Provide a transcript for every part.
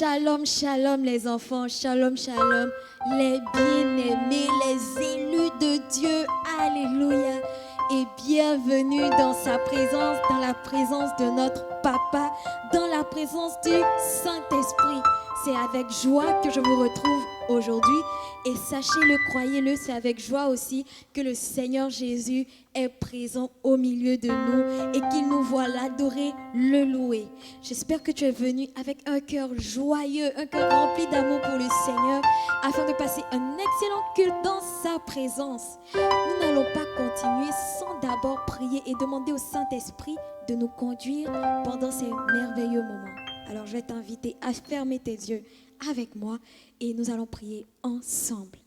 Shalom, shalom les enfants, shalom, shalom les bien-aimés, les élus de Dieu, alléluia. Et bienvenue dans sa présence, dans la présence de notre Papa, dans la présence du Saint-Esprit. C'est avec joie que je vous retrouve aujourd'hui. Et sachez-le, croyez-le, c'est avec joie aussi que le Seigneur Jésus est présent au milieu de nous et qu'il nous voit l'adorer, le louer. J'espère que tu es venu avec un cœur joyeux, un cœur rempli d'amour pour le Seigneur, afin de passer un excellent culte dans sa présence. Nous n'allons pas continuer sans d'abord prier et demander au Saint-Esprit de nous conduire pendant ces merveilleux moments. Alors je vais t'inviter à fermer tes yeux avec moi et nous allons prier ensemble.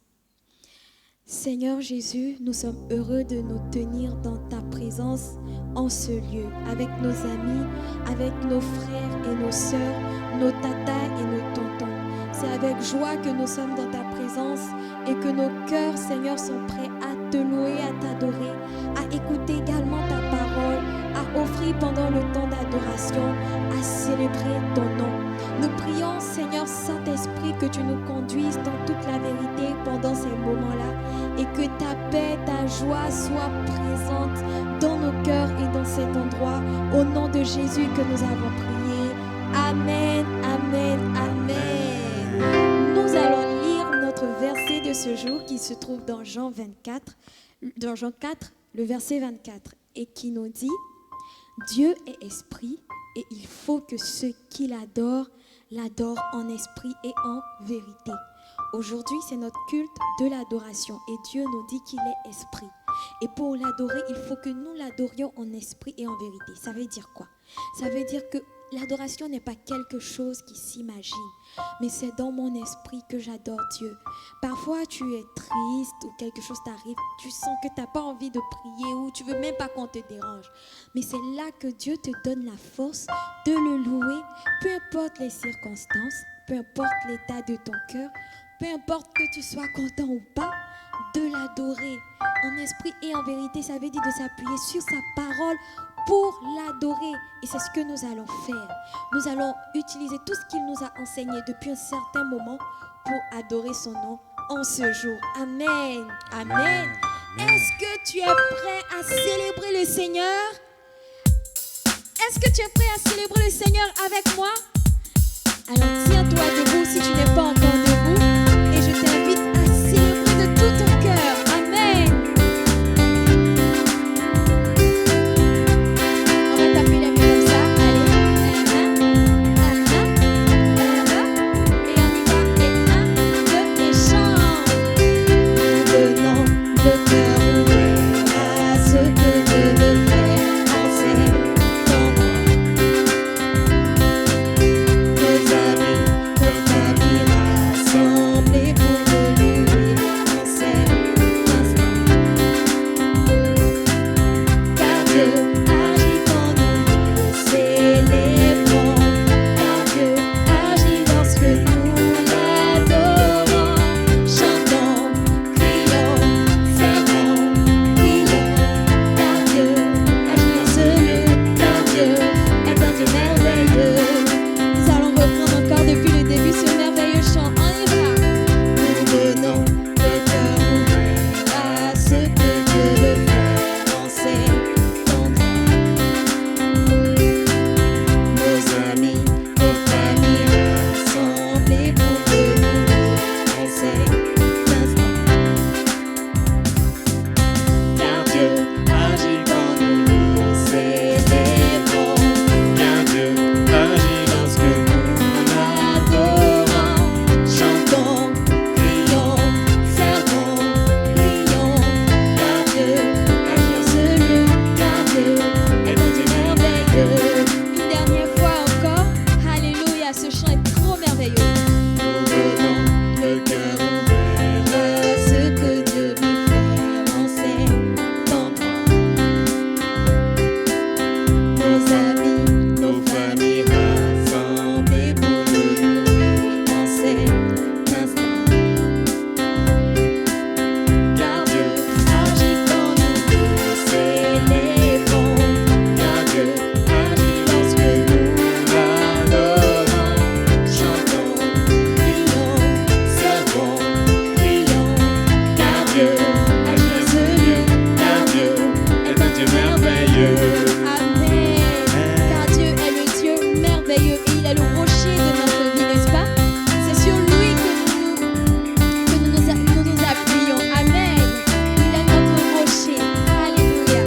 Seigneur Jésus, nous sommes heureux de nous tenir dans ta présence en ce lieu, avec nos amis, avec nos frères et nos sœurs, nos tatas et nos tontons. C'est avec joie que nous sommes dans ta présence et que nos cœurs, Seigneur, sont prêts à te louer, à t'adorer, à écouter également ta parole, à offrir pendant le temps d'adoration, à célébrer ton nom. Nous prions, Seigneur Saint-Esprit, que tu nous conduises dans toute la vérité pendant ces moments-là et que ta paix, ta joie soient présentes dans nos cœurs et dans cet endroit. Au nom de Jésus que nous avons prié. Amen, amen, amen. Nous allons lire notre verset de ce jour qui se trouve dans Jean 4, le verset 24, et qui nous dit « Dieu est esprit et il faut que ceux qui l'adorent en esprit et en vérité. » Aujourd'hui, c'est notre culte de l'adoration et Dieu nous dit qu'il est esprit. Et pour l'adorer, il faut que nous l'adorions en esprit et en vérité. Ça veut dire quoi? Ça veut dire que l'adoration n'est pas quelque chose qui s'imagine, mais c'est dans mon esprit que j'adore Dieu. Parfois, tu es triste ou quelque chose t'arrive, tu sens que tu n'as pas envie de prier ou tu ne veux même pas qu'on te dérange. Mais c'est là que Dieu te donne la force de le louer, peu importe les circonstances, peu importe l'état de ton cœur, peu importe que tu sois content ou pas, de l'adorer en esprit et en vérité. Ça veut dire de s'appuyer sur sa parole pour l'adorer. Et c'est ce que nous allons faire. Nous allons utiliser tout ce qu'il nous a enseigné depuis un certain moment pour adorer son nom en ce jour. Amen. Amen. Est-ce que tu es prêt à célébrer le Seigneur? Est-ce que tu es prêt à célébrer le Seigneur avec moi? Alors tiens-toi debout si tu n'es pas encore debout. Et je t'invite à célébrer de tout ton cœur. Amen. On va taper les mains comme ça. Allez. Et on y va. Et 1, 2, et chante. Venons le cœur ouvert à ce que Dieu veut faire en ces de notre vie, n'est-ce pas? C'est sur lui que nous nous appuyons. Amen. Il est notre rocher. Alléluia.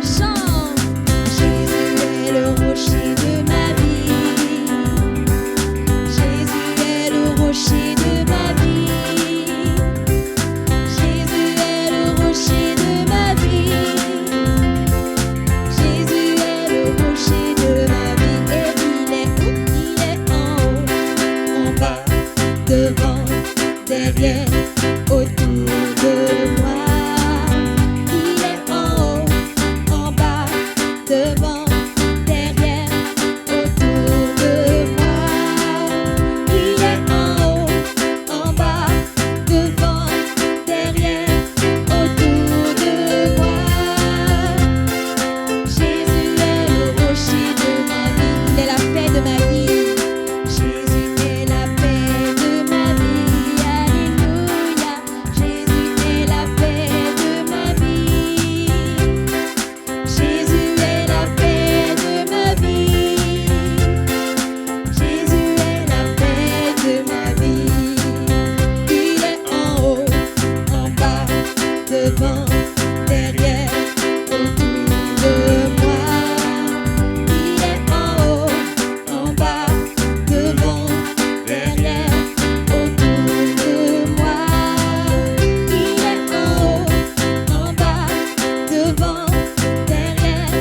Chante. Jésus est le rocher de ma vie. Jésus est le rocher de ma vie. Jésus est le rocher de ma vie. Jésus est le rocher de ma vie. Et il est où? Il est en haut, en bas, devant, derrière, autour de moi. Il est en haut, en bas, devant, derrière, autour de moi. Il est en haut, en bas, devant, derrière, autour de moi. Jésus est le rocher de ma vie. Il est la paix de ma vie. Jésus est la paix de ma vie. Alléluia. Jésus est la paix de ma vie. Jésus est la paix de ma vie. Jésus est la paix de ma vie. Il est en haut, en bas, devant, derrière, autour de moi. Il est en haut, en bas, devant, derrière, autour de moi. Il est en haut, en bas, devant, derrière,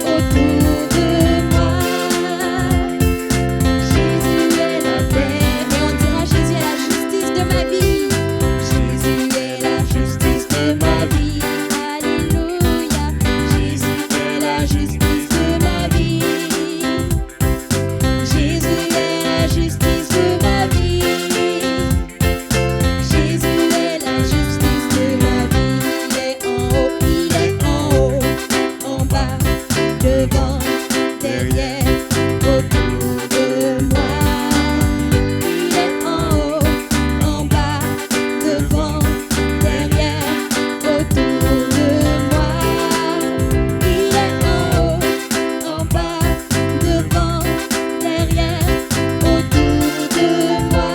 autour de moi. Jésus est la paix. Et on dira Jésus est la justice de ma vie. Jésus est la justice de ma vie. Alléluia. Jésus est la justice de ma vie. Jésus est la justice de ma vie. Jésus est la justice de ma vie. Il est en haut, en bas, devant, derrière, autour de moi. Il est en haut, en bas, devant, derrière, autour de moi. Il est en haut, en bas, devant, derrière, autour de moi.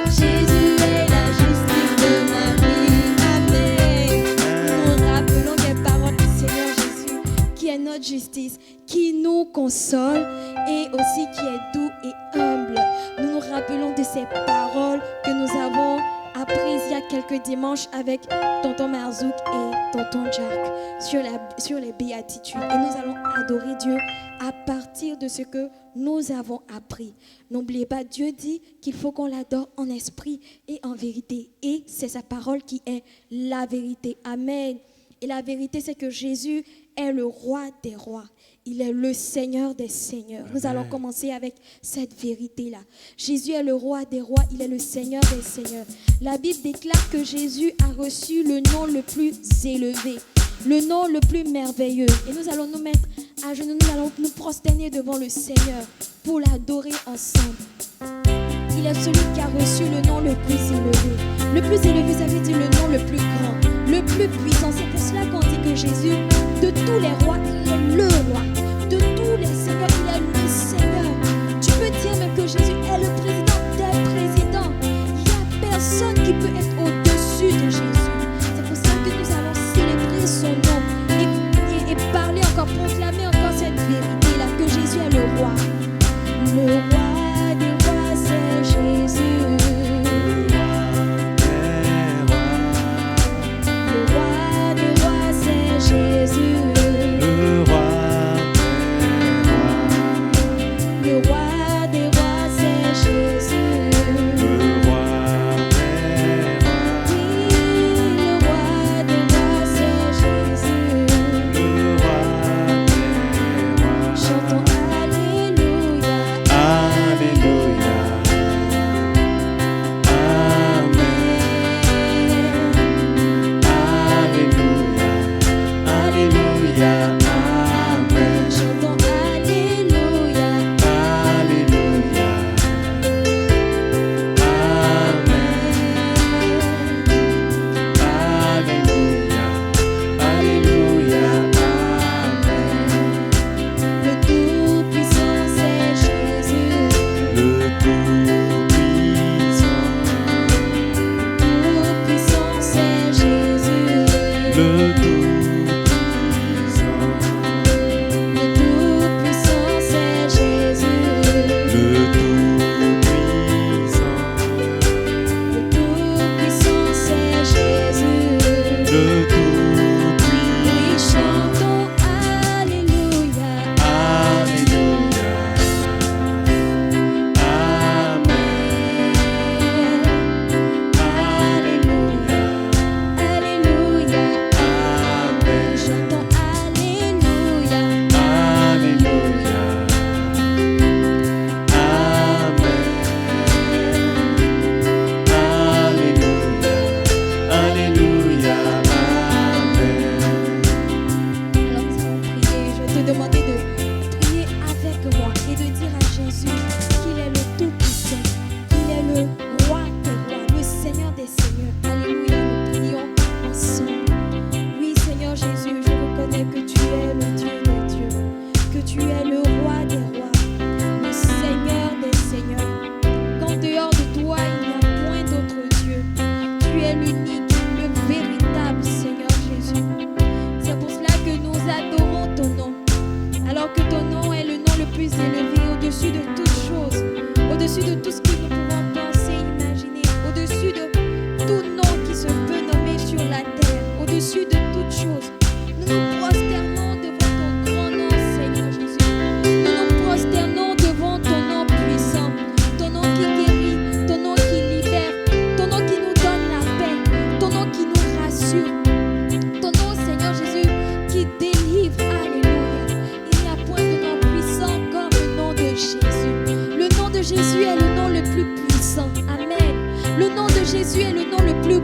Jésus est la justice de ma vie. Amen. Nous nous rappelons des paroles du Seigneur Jésus, qui est notre justice, qui nous console et aussi qui est doux et humble. Nous nous rappelons de ces paroles que nous avons apprises il y a quelques dimanches avec tonton Marzouk et tonton Jack sur les béatitudes. Et nous allons adorer Dieu à partir de ce que nous avons appris. N'oubliez pas, Dieu dit qu'il faut qu'on l'adore en esprit et en vérité. Et c'est sa parole qui est la vérité. Amen. Et la vérité, c'est que Jésus est le roi des rois. Il est le Seigneur des seigneurs. Nous allons commencer avec cette vérité-là. Jésus est le roi des rois. Il est le Seigneur des seigneurs. La Bible déclare que Jésus a reçu le nom le plus élevé, le nom le plus merveilleux. Et nous allons nous mettre à genoux, nous allons nous prosterner devant le Seigneur pour l'adorer ensemble. Il est celui qui a reçu le nom le plus élevé. Le plus élevé, ça veut dire le nom le plus grand, le plus puissant. C'est pour cela qu'on dit que Jésus, de tous les rois, il est le roi. De tous les seigneurs, il est le Seigneur. Tu peux dire même que Jésus est le président des présidents. Il n'y a personne qui peut être au-dessus de Jésus. C'est pour ça que nous allons célébrer son nom et parler encore, proclamer encore cette vérité-là, que Jésus est le roi. Le roi des rois, c'est Jésus. Le roi des rois, c'est Jésus. Le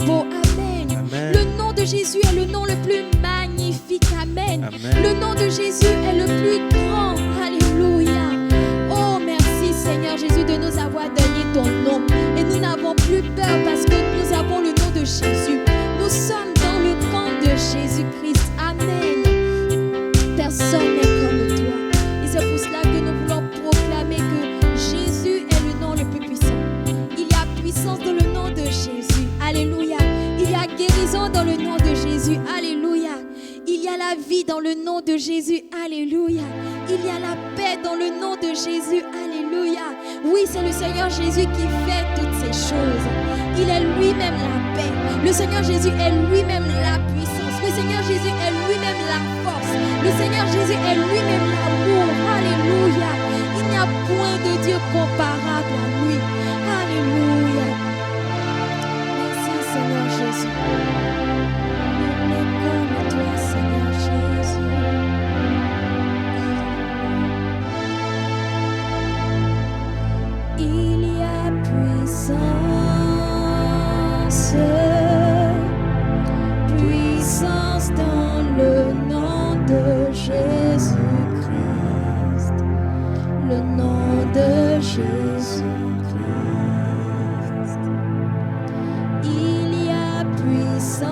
beau. Amen. Amen. Le nom de Jésus est le nom le plus magnifique. Amen. Amen. Le nom de Jésus est le plus grand. Alléluia. Oh, merci Seigneur Jésus de nous avoir donné ton nom. Et nous n'avons plus peur parce que nous avons le nom de Jésus. Nous sommes dans le camp de Jésus-Christ. Amen. Personne n'est comme toi. Et c'est pour cela que nous voulons proclamer que Jésus est le nom le plus puissant. Il y a puissance dans le nom de Jésus. Alléluia. Il y a guérison dans le nom de Jésus. Alléluia. Il y a la vie dans le nom de Jésus. Alléluia. Il y a la paix dans le nom de Jésus. Alléluia. Oui, c'est le Seigneur Jésus qui fait toutes ces choses. Il est lui-même la paix. Le Seigneur Jésus est lui-même la puissance. Le Seigneur Jésus est lui-même la force. Le Seigneur Jésus est lui-même l'amour. Alléluia. Il n'y a point de Dieu comparable à lui. Alléluia. Merci Seigneur Jésus. Nous n'est comme toi Seigneur Jésus. Il y a puissance, puissance dans le nom de Jésus-Christ, le nom de Jésus-Christ. Il y a puissance,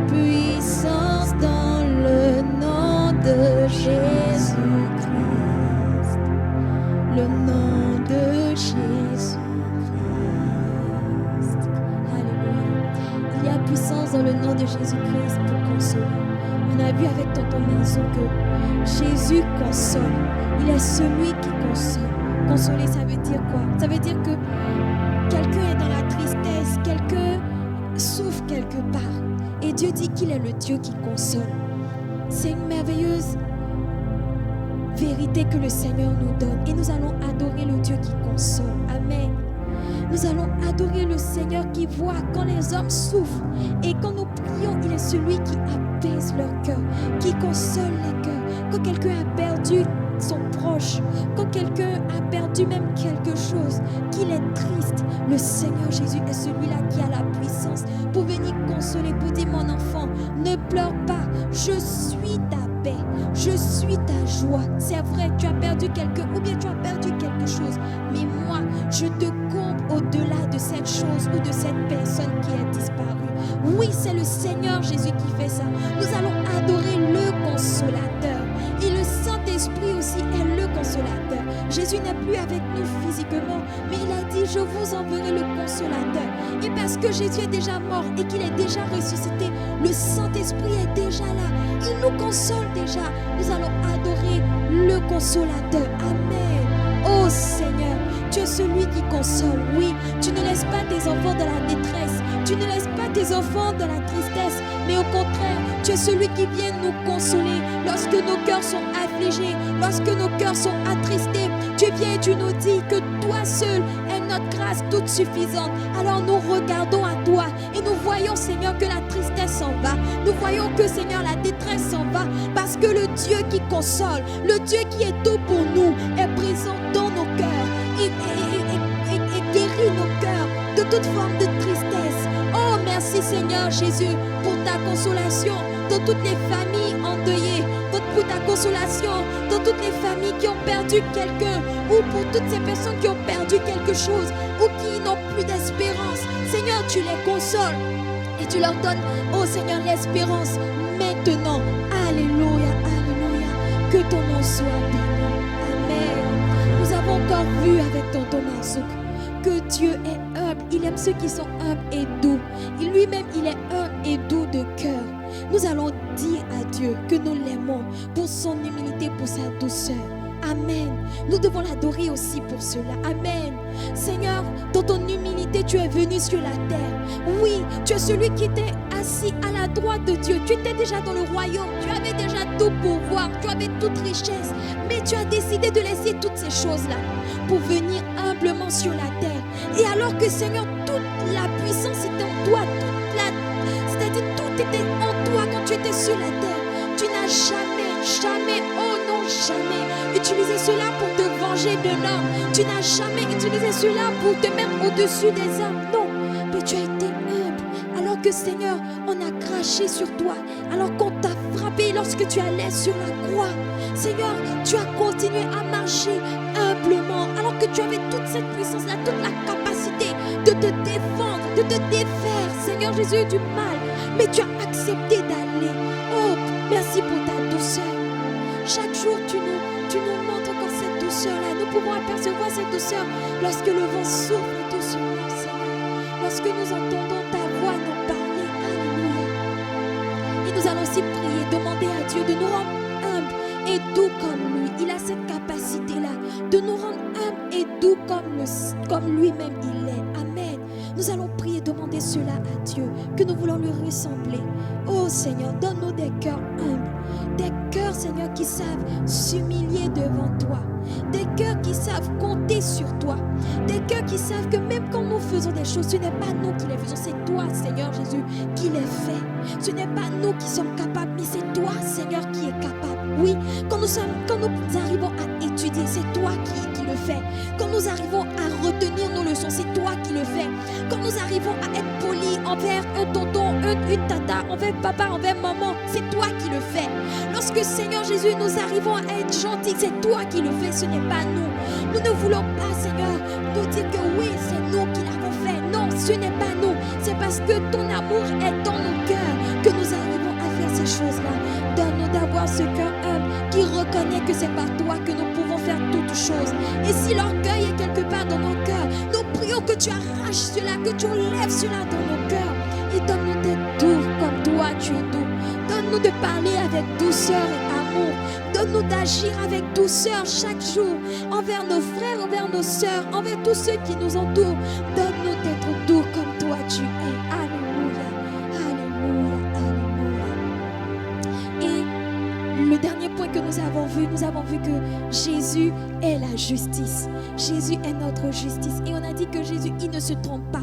puissance dans le nom de Jésus-Christ, le nom de Jésus-Christ. Alléluia. Il y a puissance dans le nom de Jésus-Christ pour consoler. On a vu avec tonton Marceau que Jésus console. Il est celui qui console. Consoler, ça veut dire quoi? Ça veut dire que quelqu'un est dans la tristesse, quelqu'un souffre quelque part. Et Dieu dit qu'il est le Dieu qui console. C'est une merveilleuse vérité que le Seigneur nous donne. Et nous allons adorer le Dieu qui console. Amen. Nous allons adorer le Seigneur qui voit quand les hommes souffrent. Et quand nous prions, il est celui qui apaise leur cœur, qui console les cœurs. Quand quelqu'un a perdu son proche, quand quelqu'un a perdu même quelque chose, qu'il est triste, le Seigneur Jésus est celui-là qui a la puissance pour venir consoler, pour dire mon enfant, ne pleure pas, je suis ta paix, je suis ta joie. C'est vrai, tu as perdu quelqu'un ou bien tu as perdu quelque chose, mais moi, je te comble au-delà de cette chose ou de cette personne qui est disparue. Oui, c'est le Seigneur Jésus qui fait ça. Nous allons adorer le consolateur. Et le Saint-Esprit aussi est le consolateur. Jésus n'est plus avec nous physiquement, mais il a dit, je vous enverrai le consolateur. Et parce que Jésus est déjà mort et qu'il est déjà ressuscité, le Saint-Esprit est déjà là. Il nous console déjà. Nous allons adorer le consolateur. Amen. Oh Seigneur, tu es celui qui console. Oui, tu ne laisses pas tes enfants dans la détresse. Tu ne laisses pas tes enfants dans la tristesse. Mais au contraire, tu es celui qui vient nous consoler lorsque nos cœurs sont affligés, lorsque nos cœurs sont attristés. Tu viens et tu nous dis que toi seul est notre grâce toute suffisante. Alors nous regardons à toi et nous voyons, Seigneur, que la tristesse s'en va. Nous voyons que, Seigneur, la détresse s'en va parce que le Dieu qui console, le Dieu qui est tout pour nous, est présent dans nos cœurs et guérit nos cœurs de toute forme de tristesse. Oh, merci Seigneur Jésus pour ta consolation dans toutes les familles endeuillées, pour ta consolation dans toutes les familles qui ont perdu quelqu'un ou pour toutes ces personnes qui ont perdu quelque chose ou qui n'ont plus d'espérance. Seigneur, tu les consoles et tu leur donnes, oh Seigneur, l'espérance maintenant. Alléluia, alléluia. Que ton nom soit béni. Amen. Nous avons encore vu avec tonton Marzouk que Dieu est humble. Il aime ceux qui sont humbles et doux. Et lui-même, il est humble et doux de cœur. Nous allons dire à Dieu que nous l'aimons pour son humilité, pour sa douceur. Amen. Nous devons l'adorer aussi pour cela. Amen. Seigneur, dans ton humilité, tu es venu sur la terre. Oui, tu es celui qui était assis à la droite de Dieu. Tu étais déjà dans le royaume. Tu avais déjà tout pouvoir. Tu avais toute richesse. Mais tu as décidé de laisser toutes ces choses-là pour venir humblement sur la terre. Et alors que, Seigneur, toute la puissance était en toi. C'est-à-dire tout était en toi quand tu étais sur la terre. Tu n'as jamais, jamais, oh non, n'as jamais utilisé cela pour te venger d'un homme. Tu n'as jamais utilisé cela pour te mettre au-dessus des hommes. Non, mais tu as été humble. Alors que Seigneur, on a craché sur toi. Alors qu'on t'a frappé lorsque tu allais sur la croix. Seigneur, tu as continué à marcher humblement. Alors que tu avais toute cette puissance-là, toute la capacité de te défendre, de te défaire, Seigneur Jésus, du mal. Mais tu as accepté d'aller. Oh, merci pour ta douceur. Chaque jour, tu nous montres encore cette douceur-là. Nous pouvons apercevoir cette douceur lorsque le vent souffle doucement, Seigneur. Lorsque nous entendons ta voix nous parler. Alléluia. Et nous allons aussi prier, demander à Dieu de nous rendre humbles et doux comme lui. Il a cette capacité-là de nous rendre humbles et doux comme lui-même il est. Amen. Nous allons prier, demander cela à Dieu, que nous voulons lui ressembler. Oh Seigneur, donne-nous des cœurs humbles, des cœurs, Seigneur, qui savent s'humilier devant toi, des cœurs qui savent compter sur toi, des cœurs qui savent que même quand nous faisons des choses, ce n'est pas nous qui les faisons, c'est toi, Seigneur Jésus, qui les fait. Ce n'est pas nous qui sommes capables, mais c'est toi, Seigneur, qui est capable. Oui, quand nous arrivons à étudier, c'est toi qui le fais. Quand nous arrivons à retenir nos leçons, c'est toi qui le fais. Quand nous arrivons à être polis envers un tonton, une tata, envers papa, envers maman, c'est toi qui le fais. Lorsque, Seigneur Jésus, nous arrivons à être gentils, c'est toi qui le fais, ce n'est pas nous. Nous ne voulons pas, Seigneur, nous dire que oui, c'est nous qui l'avons fait. Non, ce n'est pas nous. C'est parce que ton amour est dans nos cœurs que nous arrivons à faire ces choses-là. Donne-nous d'avoir ce cœur humble qui reconnaît que c'est par toi que nous pouvons faire toutes choses. Et si l'orgueil est quelque part dans nos cœurs, nous prions que tu arraches cela, que tu enlèves cela dans nos cœurs. Et donne-nous d'être doux comme toi tu es doux. Donne-nous de parler avec douceur et amour. Donne-nous d'agir avec douceur chaque jour envers nos frères, envers nos sœurs, envers tous ceux qui nous entourent. Donne-nous d'être doux comme toi tu es. Alléluia, alléluia, alléluia. Et le dernier point que nous avons vu que Jésus est la justice. Jésus est notre justice. Et on a dit que Jésus, il ne se trompe pas.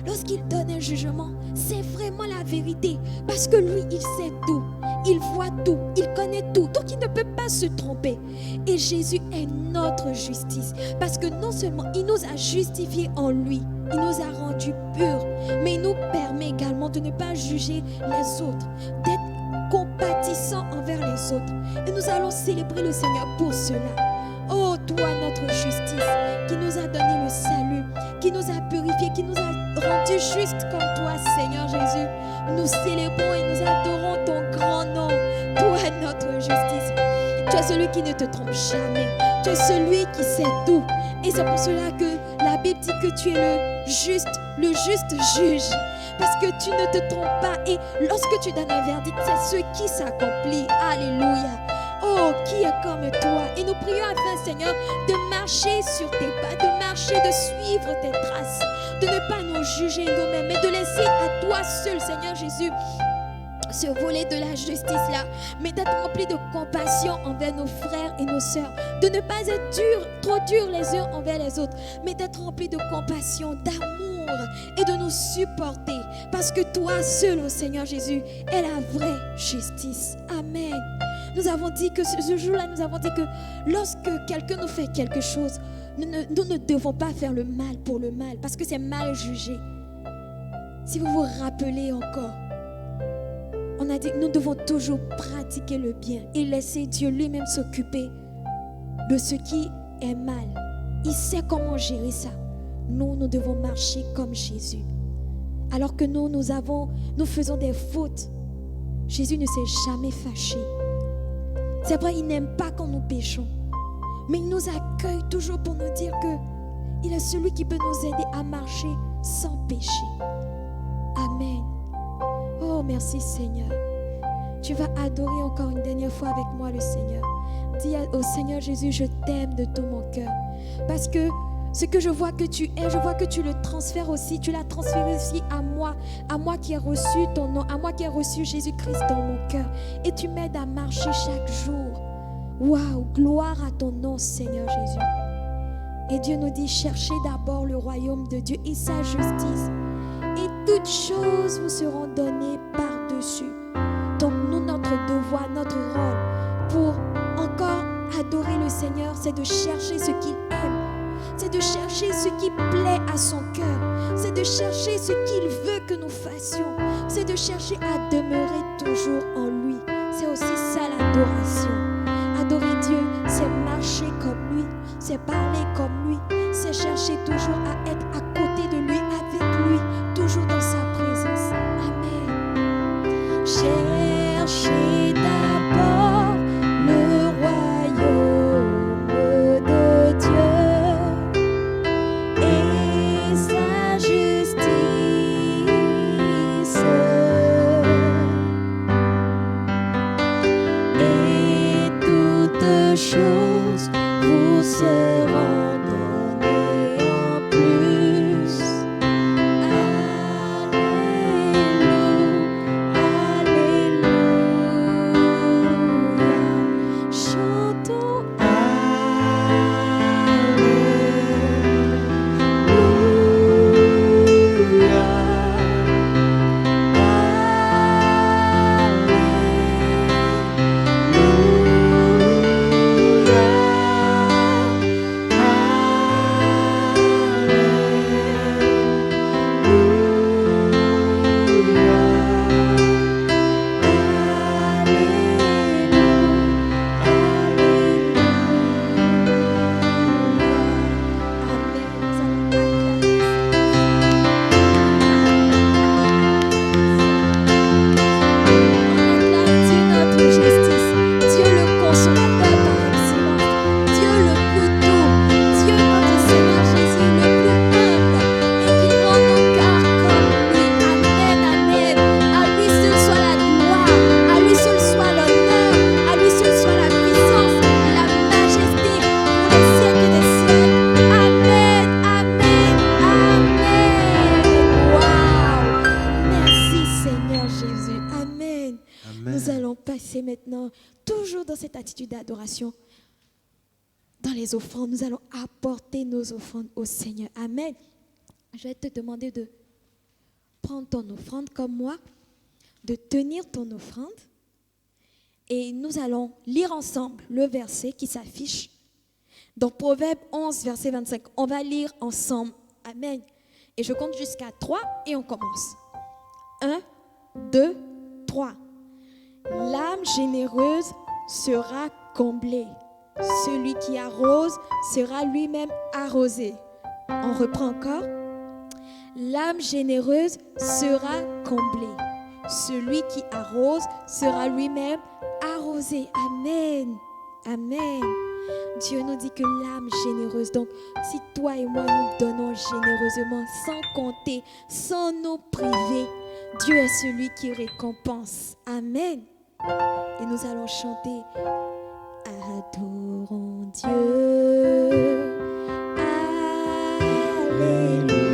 Lorsqu'il donne un jugement, c'est vraiment la vérité. Parce que lui, il sait tout. Il voit tout. Il connaît tout. Donc, il ne peut pas se tromper. Et Jésus est notre justice. Parce que non seulement il nous a justifiés en lui, il nous a rendus purs, mais il nous permet également de ne pas juger les autres, d'être compatissants envers les autres. Et nous allons célébrer le Seigneur pour cela. Oh, toi, notre justice, qui nous a donné le salut, qui nous a purifiés, qui nous a rendus justes comme toi, Seigneur Jésus. Nous célébrons et nous adorons ton grand nom. Toi, notre justice. Tu es celui qui ne te trompe jamais. Tu es celui qui sait tout. Et c'est pour cela que la Bible dit que tu es le juste juge. Parce que tu ne te trompes pas. Et lorsque tu donnes un verdict, c'est ce qui s'accomplit. Alléluia. Oh, qui est comme toi? Et nous prions afin, Seigneur, de marcher sur tes pas, de marcher, de suivre tes traces, de ne pas nous juger nous-mêmes, mais de laisser à toi seul, Seigneur Jésus, ce volet de la justice-là, mais d'être rempli de compassion envers nos frères et nos sœurs, de ne pas être trop durs les uns envers les autres, mais d'être rempli de compassion, d'amour et de nous supporter, parce que toi seul, oh Seigneur Jésus, est la vraie justice. Amen. Nous avons dit que ce jour-là, nous avons dit que lorsque quelqu'un nous fait quelque chose, nous ne devons pas faire le mal pour le mal, parce que c'est mal jugé. Si vous vous rappelez encore, on a dit que nous devons toujours pratiquer le bien et laisser Dieu lui-même s'occuper de ce qui est mal. Il sait comment gérer ça. Nous devons marcher comme Jésus. Alors que nous faisons des fautes, Jésus ne s'est jamais fâché. C'est vrai, il n'aime pas quand nous péchons, mais il nous accueille toujours pour nous dire qu'il est celui qui peut nous aider à marcher sans péché. Amen. Oh, merci Seigneur. Tu vas adorer encore une dernière fois avec moi le Seigneur. Dis au Seigneur Jésus, je t'aime de tout mon cœur. Parce que ce que je vois que tu es, je vois que tu le transfères aussi. Tu l'as transféré aussi à moi qui ai reçu ton nom, à moi qui ai reçu Jésus-Christ dans mon cœur. Et tu m'aides à marcher chaque jour. Waouh, gloire à ton nom, Seigneur Jésus. Et Dieu nous dit, cherchez d'abord le royaume de Dieu et sa justice. Et toutes choses vous seront données par-dessus. Donc nous, notre devoir, notre rôle, pour encore c'est de chercher ce qu'il aime. C'est de chercher ce qui plaît à son cœur. C'est de chercher ce qu'il veut que nous fassions. C'est de chercher à demeurer toujours en lui. C'est aussi ça l'adoration. Adorer Dieu, c'est marcher comme lui, c'est parler comme lui, c'est chercher toujours à être à côté de lui, avec lui, toujours dans sa présence. Amen. Cherchez d'abord le royaume de Dieu et sa justice, et toutes choses vous seront données en plus. Alléluia, Alléluia. Chantons maintenant, toujours dans cette attitude d'adoration, dans les offrandes, nous allons apporter nos offrandes au Seigneur. Amen. Je vais te demander de prendre ton offrande comme moi, de tenir ton offrande, et nous allons lire ensemble le verset qui s'affiche dans Proverbe 11, verset 25. On va lire ensemble. Amen. Et je compte jusqu'à 3 et on commence. 1, 2, 3. L'âme généreuse sera comblée. Celui qui arrose sera lui-même arrosé. On reprend encore. L'âme généreuse sera comblée. Celui qui arrose sera lui-même arrosé. Amen. Amen. Dieu nous dit que l'âme généreuse, donc si toi et moi nous donnons généreusement, sans compter, sans nous priver, Dieu est celui qui récompense. Amen. Et nous allons chanter. Adorons Dieu. Alléluia.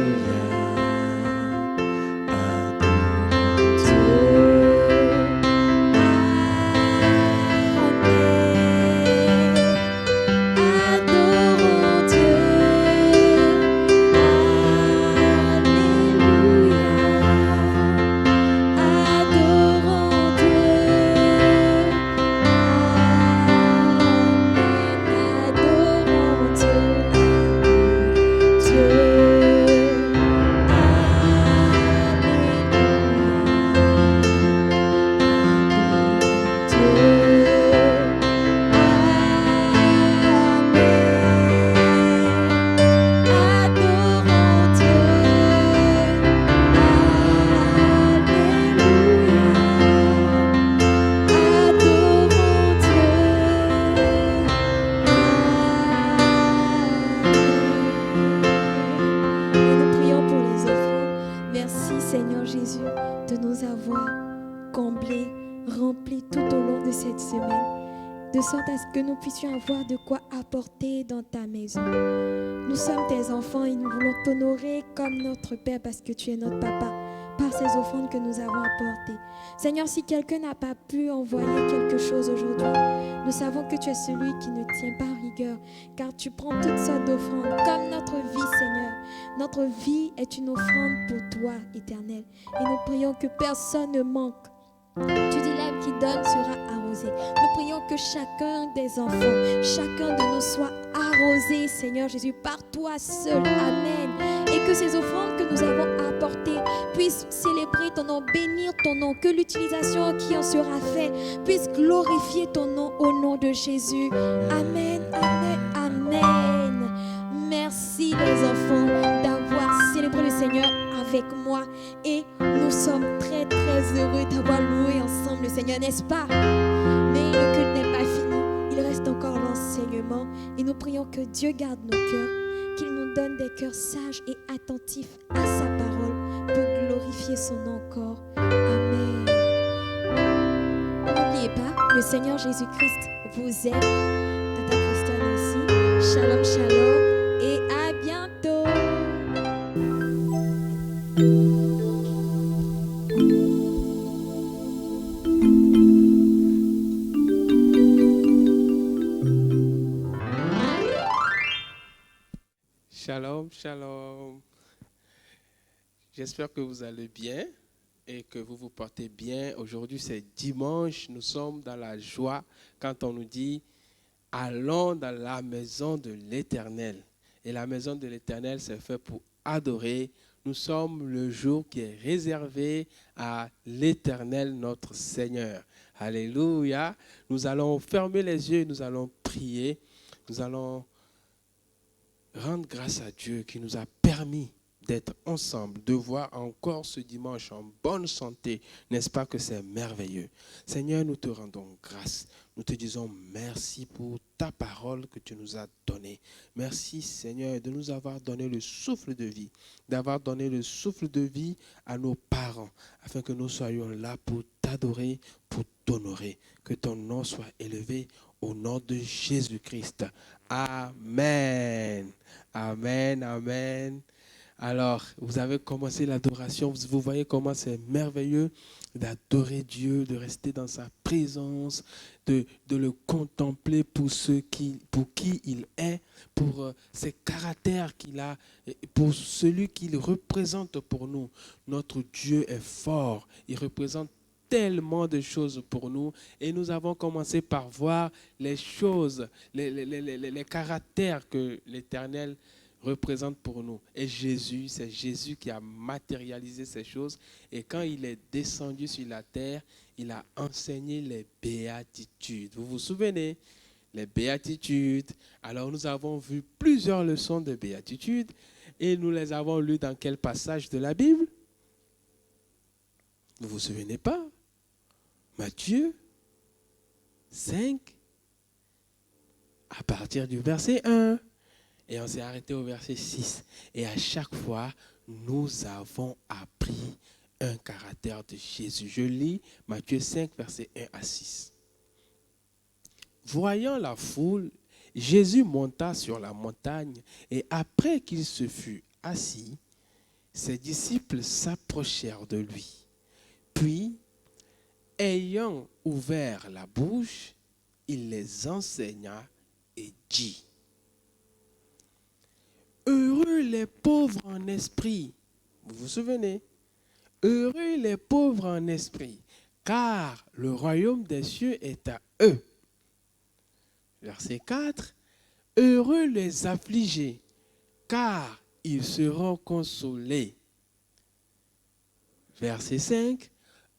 Que nous puissions avoir de quoi apporter dans ta maison. Nous sommes tes enfants et nous voulons t'honorer comme notre Père parce que tu es notre Papa par ces offrandes que nous avons apportées. Seigneur, si quelqu'un n'a pas pu envoyer quelque chose aujourd'hui, nous savons que tu es celui qui ne tient pas rigueur car tu prends toutes sortes d'offrandes comme notre vie, Seigneur. Notre vie est une offrande pour toi, Éternel. Et nous prions que personne ne manque. Tu dis l'âme qui donne sera arrosée. Nous prions que chacun des enfants, chacun de nous soit arrosées, Seigneur Jésus, par toi seul. Amen. Et que ces offrandes que nous avons apportées puissent célébrer ton nom, bénir ton nom, que l'utilisation qui en sera faite puisse glorifier ton nom au nom de Jésus. Amen, amen, amen. Merci les enfants d'avoir célébré le Seigneur avec moi et nous sommes très très heureux d'avoir loué ensemble le Seigneur, n'est-ce pas? Mais le culte n'est pas fini, il reste encore l'enseignement et nous prions que Dieu garde nos cœurs, qu'il nous donne des cœurs sages et attentifs à sa parole pour glorifier son nom encore. Amen. N'oubliez pas, le Seigneur Jésus-Christ vous aime. Tata Christiane aussi. Shalom, shalom et à bientôt. Shalom, shalom. J'espère que vous allez bien et que vous vous portez bien. Aujourd'hui, c'est dimanche. Nous sommes dans la joie quand on nous dit « Allons dans la maison de l'Éternel ». Et la maison de l'Éternel, c'est fait pour adorer. Nous sommes le jour qui est réservé à l'Éternel, notre Seigneur. Alléluia. Nous allons fermer les yeux et nous allons prier. Nous allons rendre grâce à Dieu qui nous a permis d'être ensemble, de voir encore ce dimanche en bonne santé. N'est-ce pas que c'est merveilleux? Seigneur, nous te rendons grâce. Nous te disons merci pour ta parole que tu nous as donnée. Merci Seigneur de nous avoir donné le souffle de vie, d'avoir donné le souffle de vie à nos parents, afin que nous soyons là pour t'adorer, pour t'honorer. Que ton nom soit élevé au nom de Jésus-Christ. Amen. Amen, amen. Alors, vous avez commencé l'adoration, vous voyez comment c'est merveilleux d'adorer Dieu, de rester dans sa présence, de le contempler pour qui il est, pour ses caractères qu'il a, pour celui qu'il représente pour nous. Notre Dieu est fort, il représente tellement de choses pour nous et nous avons commencé par voir les choses, les caractères que l'Éternel représente pour nous. Et Jésus, c'est Jésus qui a matérialisé ces choses et quand il est descendu sur la terre, il a enseigné les béatitudes. Vous vous souvenez? Les béatitudes. Alors nous avons vu plusieurs leçons de béatitudes et nous les avons lues dans quel passage de la Bible? Vous vous souvenez pas? Matthieu 5, à partir du verset 1. Et on s'est arrêté au verset 6. Et à chaque fois, nous avons appris un caractère de Jésus. Je lis Matthieu 5, verset 1 à 6. Voyant la foule, Jésus monta sur la montagne et après qu'il se fut assis, ses disciples s'approchèrent de lui. Puis, ayant ouvert la bouche, il les enseigna et dit: Heureux les pauvres en esprit. Vous vous souvenez? Heureux les pauvres en esprit, car le royaume des cieux est à eux. Verset 4. Heureux les affligés, car ils seront consolés. Verset 5.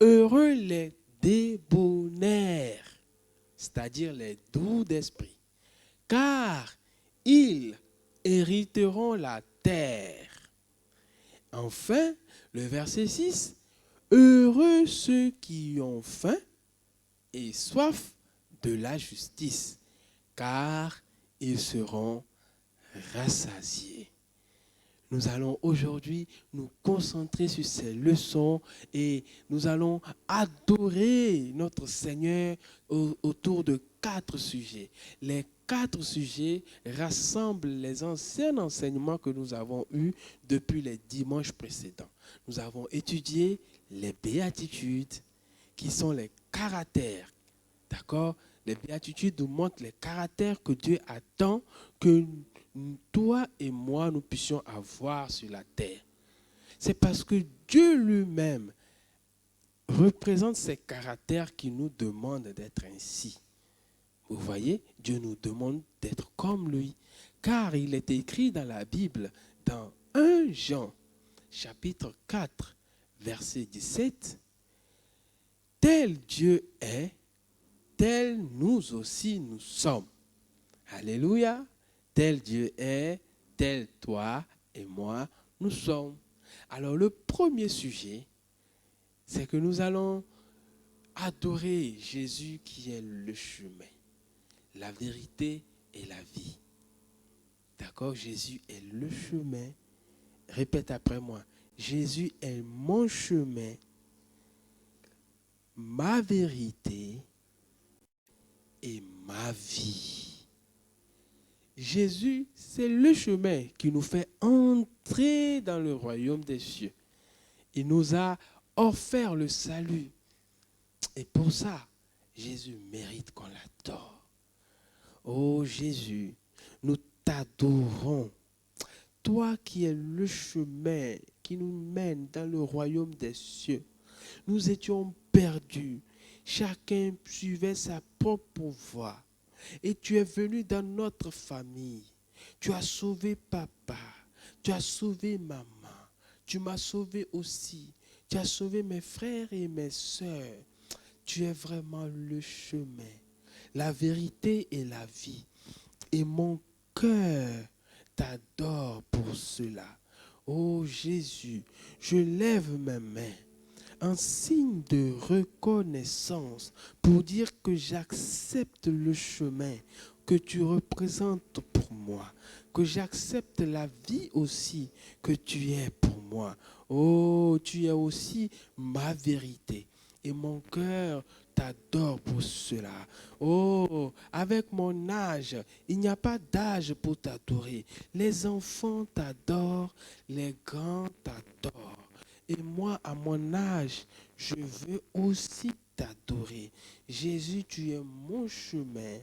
Heureux les débonnaires, c'est-à-dire les doux d'esprit, car ils hériteront la terre. Enfin, le verset 6, heureux ceux qui ont faim et soif de la justice, car ils seront rassasiés. Nous allons aujourd'hui nous concentrer sur ces leçons et nous allons adorer notre Seigneur autour de 4 sujets. Les 4 sujets rassemblent les anciens enseignements que nous avons eus depuis les dimanches précédents. Nous avons étudié les béatitudes qui sont les caractères. D'accord? Les béatitudes nous montrent les caractères que Dieu attend que toi et moi, nous puissions avoir sur la terre. C'est parce que Dieu lui-même représente ces caractères qui nous demandent d'être ainsi. Vous voyez, Dieu nous demande d'être comme lui. Car il est écrit dans la Bible, dans 1 Jean, chapitre 4, verset 17, « Tel Dieu est, tel nous aussi nous sommes. » Alléluia. Tel Dieu est, tel toi et moi nous sommes. Alors le premier sujet, c'est que nous allons adorer Jésus qui est le chemin, la vérité et la vie. D'accord? Jésus est le chemin. Répète après moi. Jésus est mon chemin, ma vérité et ma vie. Jésus, c'est le chemin qui nous fait entrer dans le royaume des cieux. Il nous a offert le salut. Et pour ça, Jésus mérite qu'on l'adore. Oh Jésus, nous t'adorons. Toi qui es le chemin qui nous mène dans le royaume des cieux. Nous étions perdus. Chacun suivait sa propre voie. Et tu es venu dans notre famille. Tu as sauvé papa. Tu as sauvé maman. Tu m'as sauvé aussi. Tu as sauvé mes frères et mes sœurs. Tu es vraiment le chemin, la vérité et la vie. Et mon cœur t'adore pour cela. Oh Jésus, je lève mes mains en signe de reconnaissance pour dire que j'accepte le chemin que tu représentes pour moi, que j'accepte la vie aussi que tu es pour moi. Oh, tu es aussi ma vérité et mon cœur t'adore pour cela. Oh, avec mon âge, il n'y a pas d'âge pour t'adorer. Les enfants t'adorent, les grands t'adorent. Et moi, à mon âge, je veux aussi t'adorer. Jésus, tu es mon chemin,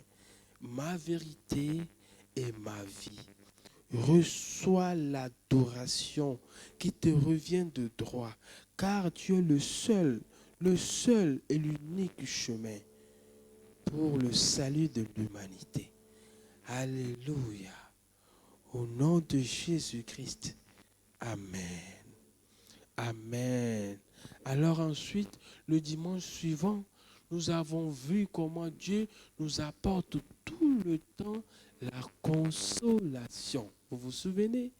ma vérité et ma vie. Reçois l'adoration qui te revient de droit, car tu es le seul et l'unique chemin pour le salut de l'humanité. Alléluia. Au nom de Jésus-Christ. Amen. Amen. Alors ensuite, le dimanche suivant, nous avons vu comment Dieu nous apporte tout le temps la consolation. Vous vous souvenez?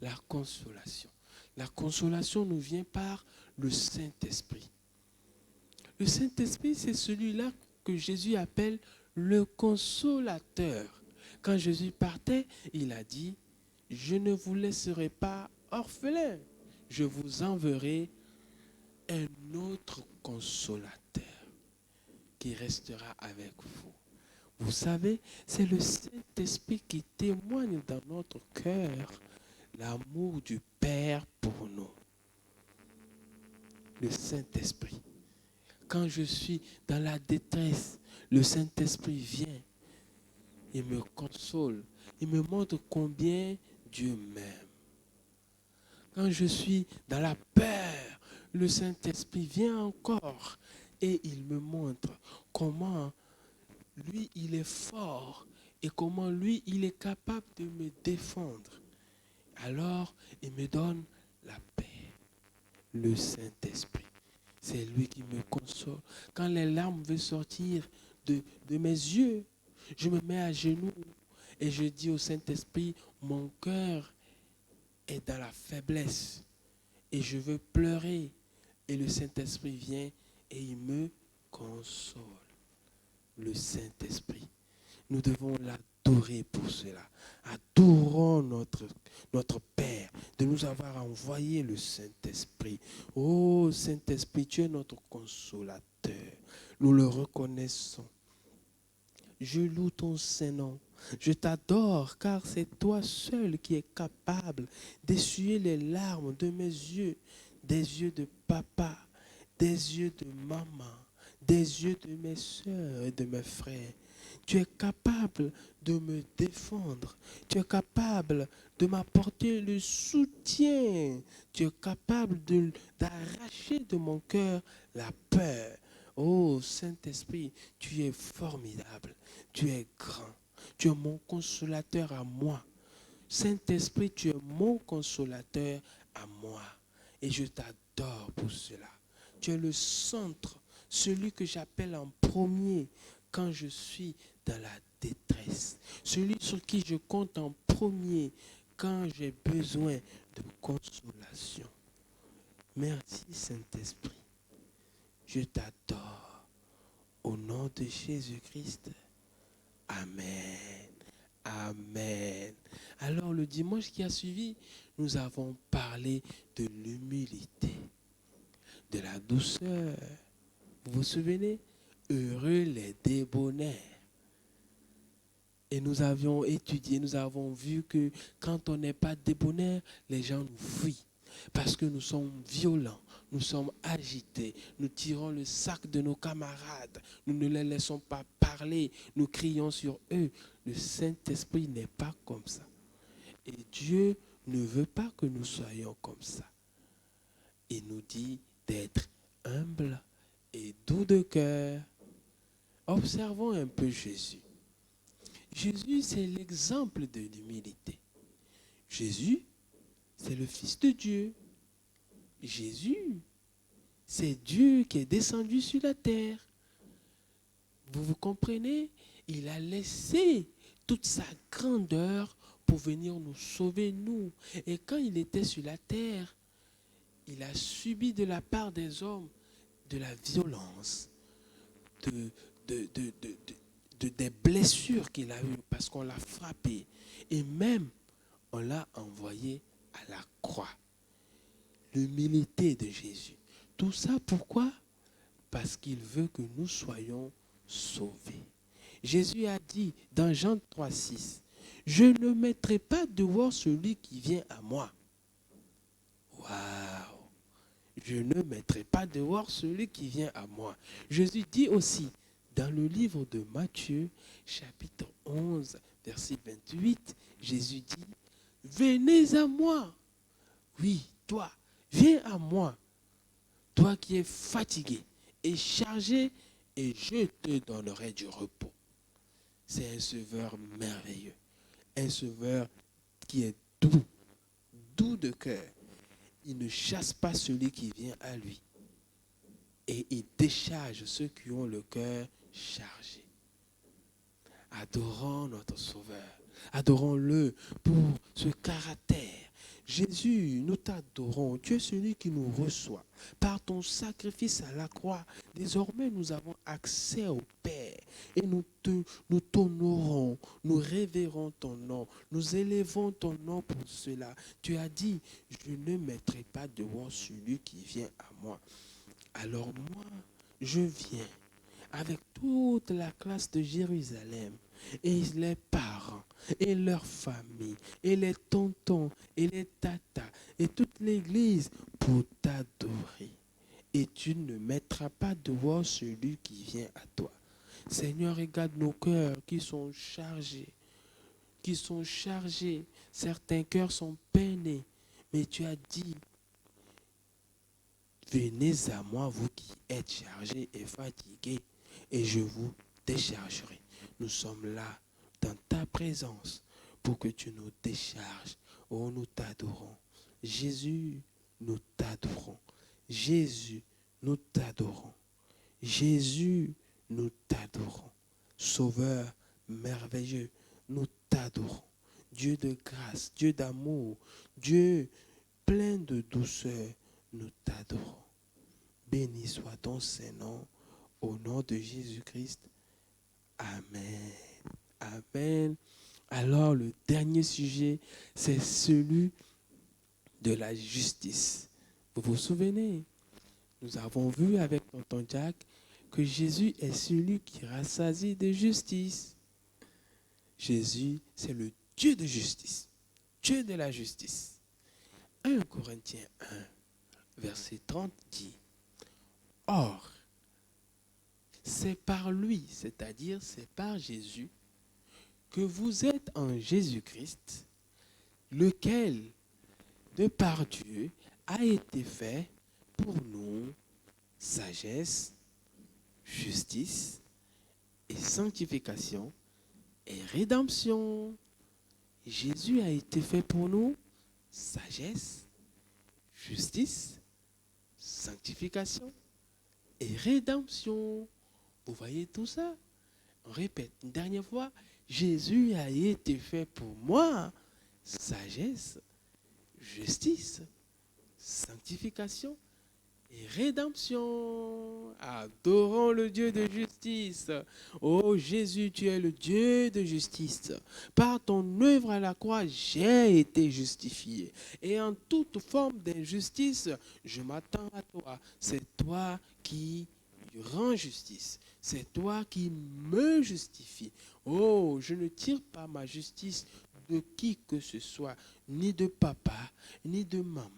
La consolation. La consolation nous vient par le Saint-Esprit. Le Saint-Esprit, c'est celui-là que Jésus appelle le consolateur. Quand Jésus partait, il a dit, « Je ne vous laisserai pas orphelins. Je vous enverrai un autre consolateur qui restera avec vous. » Vous savez, c'est le Saint-Esprit qui témoigne dans notre cœur l'amour du Père pour nous. Le Saint-Esprit. Quand je suis dans la détresse, le Saint-Esprit vient. Il me console. Il me montre combien Dieu m'aime. Quand je suis dans la peur, le Saint-Esprit vient encore et il me montre comment lui, il est fort et comment lui, il est capable de me défendre. Alors, il me donne la paix, le Saint-Esprit. C'est lui qui me console. Quand les larmes veulent sortir de mes yeux, je me mets à genoux et je dis au Saint-Esprit, mon cœur est dans la faiblesse et je veux pleurer. Et le Saint-Esprit vient et il me console. Le Saint-Esprit. Nous devons l'adorer pour cela. Adorons notre Père de nous avoir envoyé le Saint-Esprit. Oh Saint-Esprit, tu es notre consolateur. Nous le reconnaissons. Je loue ton Saint-Nom. Je t'adore car c'est toi seul qui es capable d'essuyer les larmes de mes yeux, des yeux de papa, des yeux de maman, des yeux de mes soeurs et de mes frères. Tu es capable de me défendre. Tu es capable de m'apporter le soutien. Tu es capable d'arracher de mon cœur la peur. Oh Saint-Esprit, tu es formidable, tu es grand, tu es mon consolateur à moi. Saint-Esprit, tu es mon consolateur à moi. Et je t'adore pour cela. Tu es le centre, celui que j'appelle en premier quand je suis dans la détresse. Celui sur qui je compte en premier quand j'ai besoin de consolation. Merci Saint-Esprit. Je t'adore. Au nom de Jésus-Christ. Amen. Amen. Alors le dimanche qui a suivi, nous avons parlé de l'humilité, de la douceur. Vous vous souvenez? Heureux les débonnaires. Et nous avions étudié, nous avons vu que quand on n'est pas débonnaire, les gens nous fuient. Parce que nous sommes violents, nous sommes agités, nous tirons le sac de nos camarades, nous ne les laissons pas parler, nous crions sur eux. Le Saint-Esprit n'est pas comme ça. Et Dieu ne veut pas que nous soyons comme ça. Il nous dit d'être humbles et doux de cœur. Observons un peu Jésus. Jésus, c'est l'exemple de l'humilité. Jésus, c'est le Fils de Dieu. Jésus, c'est Dieu qui est descendu sur la terre. Vous comprenez? Il a laissé toute sa grandeur pour venir nous sauver, nous. Et quand il était sur la terre, il a subi de la part des hommes de la violence, des blessures qu'il a eues parce qu'on l'a frappé. Et même, on l'a envoyé à la croix. L'humilité de Jésus. Tout ça pourquoi? Parce qu'il veut que nous soyons sauvés. Jésus a dit dans Jean 3,6, je ne mettrai pas dehors celui qui vient à moi. Waouh! Je ne mettrai pas dehors celui qui vient à moi. Jésus dit aussi dans le livre de Matthieu, chapitre 11, verset 28, Jésus dit, venez à moi. Oui, toi, viens à moi. Toi qui es fatigué et chargé, et je te donnerai du repos. C'est un sauveur merveilleux. Un sauveur qui est doux, doux de cœur. Il ne chasse pas celui qui vient à lui. Et il décharge ceux qui ont le cœur chargé. Adorons notre Sauveur. Adorons-le pour ce caractère. Jésus, nous t'adorons. Tu es celui qui nous reçoit. Par ton sacrifice à la croix, désormais nous avons accès au Père. Et nous t'honorons, nous révérons ton nom, nous élevons ton nom pour cela. Tu as dit, je ne mettrai pas dehors celui qui vient à moi. Alors moi, je viens avec toute la classe de Jérusalem et les parents et leurs familles et les tontons et les tatas et toute l'église pour t'adorer. Et tu ne mettras pas dehors celui qui vient à toi. Seigneur, regarde nos cœurs qui sont chargés. Certains cœurs sont peinés. Mais tu as dit, venez à moi, vous qui êtes chargés et fatigués, et je vous déchargerai. Nous sommes là, dans ta présence, pour que tu nous décharges. Oh, nous t'adorons. Jésus, nous t'adorons. Jésus, nous t'adorons. Jésus, nous t'adorons. Sauveur merveilleux, nous t'adorons. Dieu de grâce, Dieu d'amour, Dieu plein de douceur, nous t'adorons. Béni soit ton Saint-Nom, au nom de Jésus-Christ. Amen. Amen. Alors, le dernier sujet, c'est celui de la justice. Vous vous souvenez? Nous avons vu avec tonton Jack que Jésus est celui qui rassasie de justice. Jésus, c'est le Dieu de justice. Dieu de la justice. 1 Corinthiens 1, verset 30 dit, or, c'est par lui, c'est-à-dire c'est par Jésus, que vous êtes en Jésus-Christ, lequel, de par Dieu, a été fait pour nous sagesse, justice et sanctification et rédemption. Jésus a été fait pour nous sagesse, justice, sanctification et rédemption. Vous voyez tout ça? On répète une dernière fois. Jésus a été fait pour moi sagesse, justice, sanctification et rédemption. Adorons le Dieu de justice. Oh Jésus, tu es le Dieu de justice. Par ton œuvre à la croix, j'ai été justifié. Et en toute forme d'injustice, je m'attends à toi. C'est toi qui rends justice. C'est toi qui me justifie. Oh, je ne tire pas ma justice de qui que ce soit, ni de papa, ni de maman,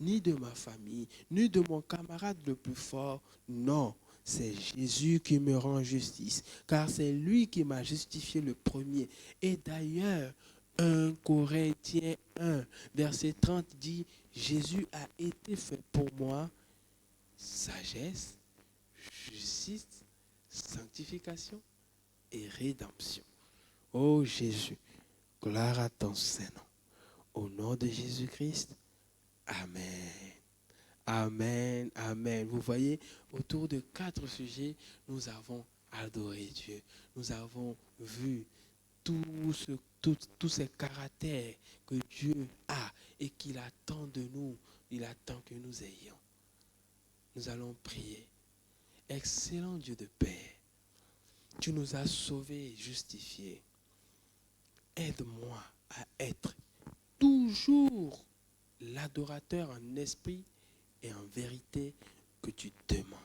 ni de ma famille, ni de mon camarade le plus fort. Non, c'est Jésus qui me rend justice, car c'est lui qui m'a justifié le premier. Et d'ailleurs, 1 Corinthiens 1, verset 30 dit, Jésus a été fait pour moi sagesse, justice, sanctification et rédemption. Oh Jésus, gloire à ton Saint-Nom. Au nom de Jésus-Christ, Amen. Amen, amen. Vous voyez, autour de 4 sujets, nous avons adoré Dieu. Nous avons vu tous ces caractères que Dieu a et qu'il attend de nous. Il attend que nous ayons. Nous allons prier. Excellent Dieu de paix, tu nous as sauvés et justifiés. Aide-moi à être toujours l'adorateur en esprit et en vérité que tu demandes.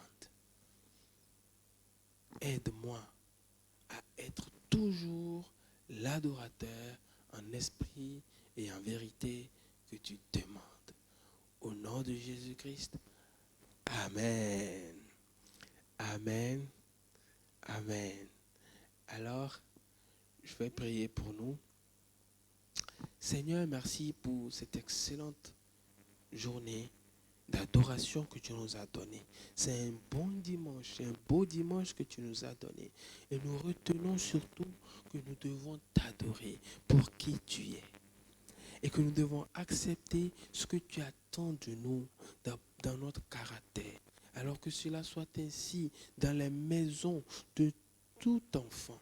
Aide-moi à être toujours l'adorateur en esprit et en vérité que tu demandes. Au nom de Jésus-Christ, Amen. Amen. Amen. Alors, je vais prier pour nous. Seigneur, merci pour cette excellente journée d'adoration que tu nous as donnée. C'est un bon dimanche, c'est un beau dimanche que tu nous as donné. Et nous retenons surtout que nous devons t'adorer pour qui tu es. Et que nous devons accepter ce que tu attends de nous dans notre caractère. Alors que cela soit ainsi dans les maisons de tout enfant.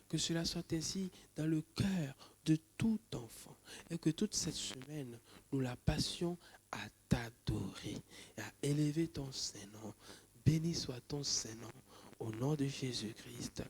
Que cela soit ainsi dans le cœur de tout enfant. Et que toute cette semaine, nous la passions à t'adorer, à élever ton Saint-Nom. Béni soit ton Saint-Nom au nom de Jésus-Christ.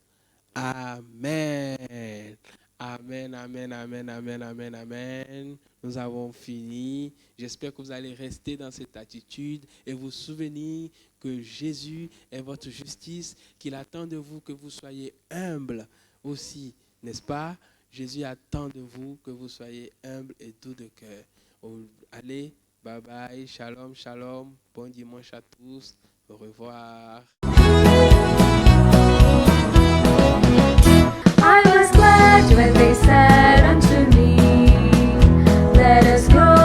Amen. Amen, amen, amen, amen, amen, amen. Nous avons fini. J'espère que vous allez rester dans cette attitude et vous souvenir que Jésus est votre justice, qu'il attend de vous que vous soyez humble aussi, n'est-ce pas? Jésus attend de vous que vous soyez humble et doux de cœur. Allez, bye bye, shalom, shalom, bon dimanche à tous, au revoir. I was glad when they said unto me, let us go